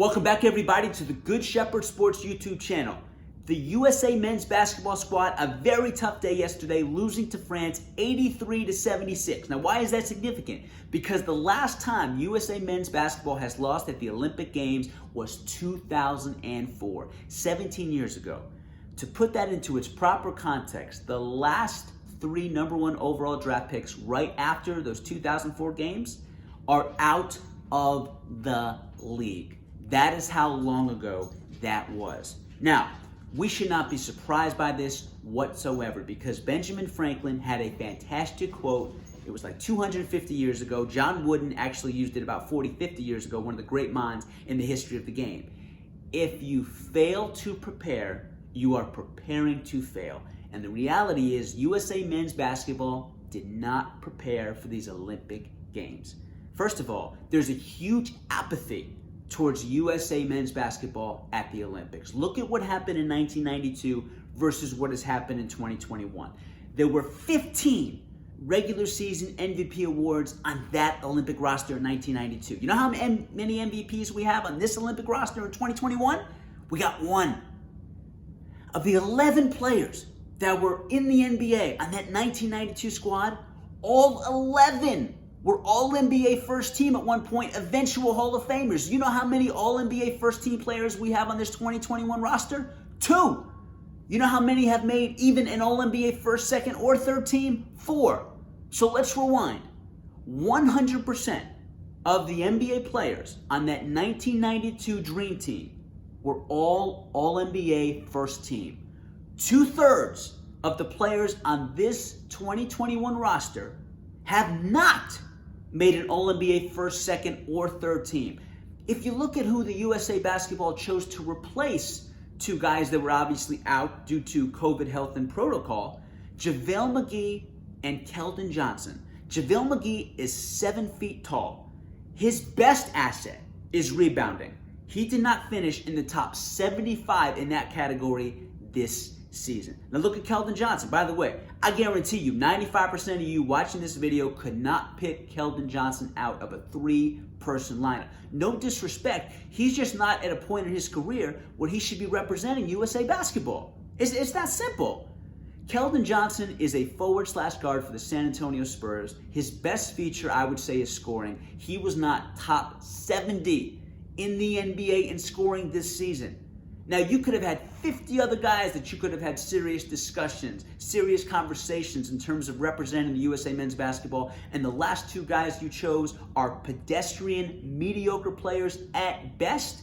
Welcome back, everybody, to the Good Shepard Sports YouTube channel. The USA men's basketball squad, a very tough day yesterday, losing to France 83-76. Now, why is that significant? Because the last time USA men's basketball has lost at the Olympic Games was 2004, 17 years ago. To put that into its proper context, the last three #1 overall draft picks right after those 2004 games are out of the league. That is how long ago that was. Now, we should not be surprised by this whatsoever because Benjamin Franklin had a fantastic quote. It was like 250 years ago. John Wooden actually used it about 40, 50 years ago, one of the great minds in the history of the game. If you fail to prepare, you are preparing to fail. And the reality is USA men's basketball did not prepare for these Olympic Games. First of all, there's a huge apathy towards USA men's basketball at the Olympics. Look at what happened in 1992 versus what has happened in 2021. There were 15 regular season MVP awards on that Olympic roster in 1992. You know how many MVPs we have on this Olympic roster in 2021? We got one. Of the 11 players that were in the NBA on that 1992 squad, all 11 were All-NBA first team at one point, eventual Hall of Famers. You know how many All-NBA first team players we have on this 2021 roster? 2. You know how many have made even an All-NBA first, second, or third team? 4. So let's rewind. 100% of the NBA players on that 1992 Dream Team were all All-NBA first team. 2/3 of the players on this 2021 roster have not made an All-NBA first, second, or third team. If you look at who the USA basketball chose to replace two guys that were obviously out due to COVID health and protocol, JaVale McGee and Keldon Johnson. JaVale McGee is 7 feet tall. His best asset is rebounding. He did not finish in the top 75 in that category this season. Now look at Keldon Johnson. By the way, I guarantee you 95% of you watching this video could not pick Keldon Johnson out of a 3-person lineup. No disrespect, he's just not at a point in his career where he should be representing USA basketball. It's that simple. Keldon Johnson is a forward/guard for the San Antonio Spurs. His best feature, I would say, is scoring. He was not top 70 in the NBA in scoring this season. Now, you could have had 50 other guys that you could have had serious discussions, serious conversations in terms of representing the USA men's basketball, and the last two guys you chose are pedestrian, mediocre players at best.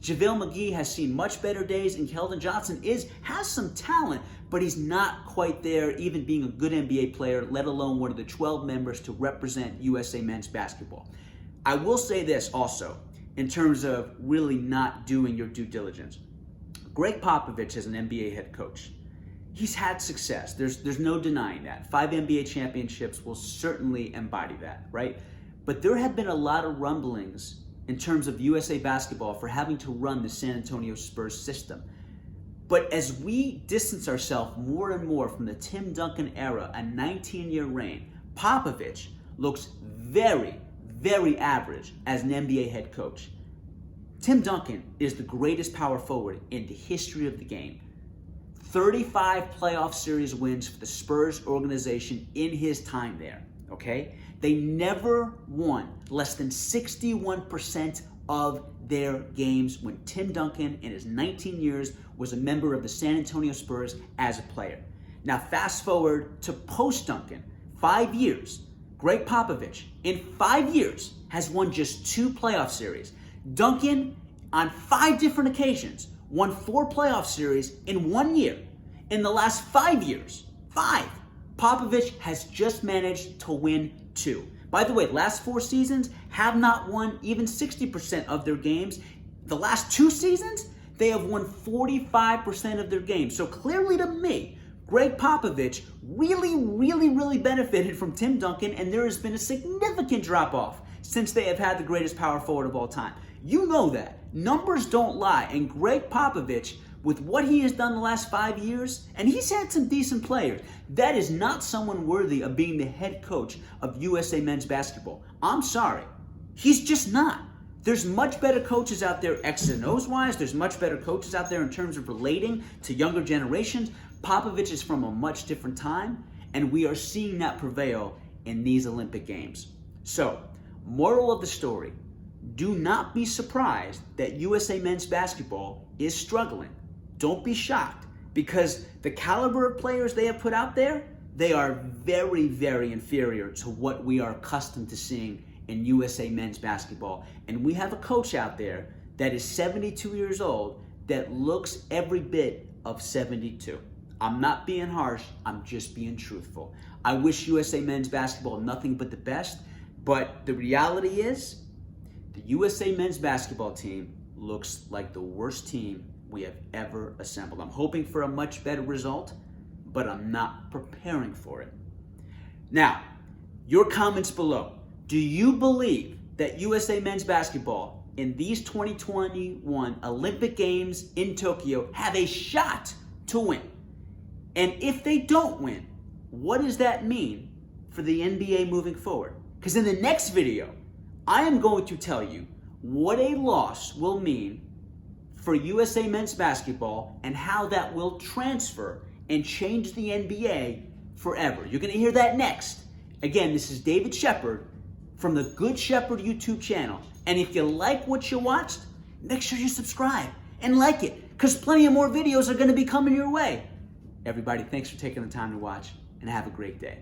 JaVale McGee has seen much better days, and Keldon Johnson has some talent, but he's not quite there, even being a good NBA player, let alone one of the 12 members to represent USA men's basketball. I will say this also, in terms of really not doing your due diligence. Greg Popovich is an NBA head coach. He's had success. There's no denying that. 5 NBA championships will certainly embody that, right? But there have been a lot of rumblings in terms of USA basketball for having to run the San Antonio Spurs system. But as we distance ourselves more and more from the Tim Duncan era, a 19-year reign, Popovich looks very, very average as an NBA head coach. Tim Duncan is the greatest power forward in the history of the game. 35 playoff series wins for the Spurs organization in his time there, okay? They never won less than 61% of their games when Tim Duncan, in his 19 years, was a member of the San Antonio Spurs as a player. Now, fast forward to post-Duncan, 5 years. Greg Popovich, in 5 years, has won just 2 playoff series. Duncan, on 5 different occasions, won 4 playoff series in 1 year. In the last 5 years, 5, Popovich has just managed to win 2. By the way, last 4 seasons have not won even 60% of their games. The last 2 seasons, they have won 45% of their games. So clearly to me, Greg Popovich really benefited from Tim Duncan, and there has been a significant drop-off since they have had the greatest power forward of all time. You know that. Numbers don't lie. And Greg Popovich, with what he has done the last 5 years, and he's had some decent players, that is not someone worthy of being the head coach of USA men's basketball. I'm sorry. He's just not. There's much better coaches out there, X's and O's wise. There's much better coaches out there in terms of relating to younger generations. Popovich is from a much different time, and we are seeing that prevail in these Olympic Games. So, moral of the story, do not be surprised that USA men's basketball is struggling. Don't be shocked, because the caliber of players they have put out there, they are very, very inferior to what we are accustomed to seeing in USA men's basketball. And we have a coach out there that is 72 years old that looks every bit of 72. I'm not being harsh, I'm just being truthful. I wish USA men's basketball nothing but the best, but the reality is the USA men's basketball team looks like the worst team we have ever assembled. I'm hoping for a much better result, but I'm not preparing for it. Now, your comments below. Do you believe that USA men's basketball in these 2021 Olympic Games in Tokyo have a shot to win? And if they don't win, what does that mean for the NBA moving forward? Because in the next video, I am going to tell you what a loss will mean for USA men's basketball and how that will transfer and change the NBA forever. You're going to hear that next. Again, this is David Shepard from the Good Shepard YouTube channel. And if you like what you watched, make sure you subscribe and like it, because plenty of more videos are going to be coming your way. Everybody, thanks for taking the time to watch, and have a great day.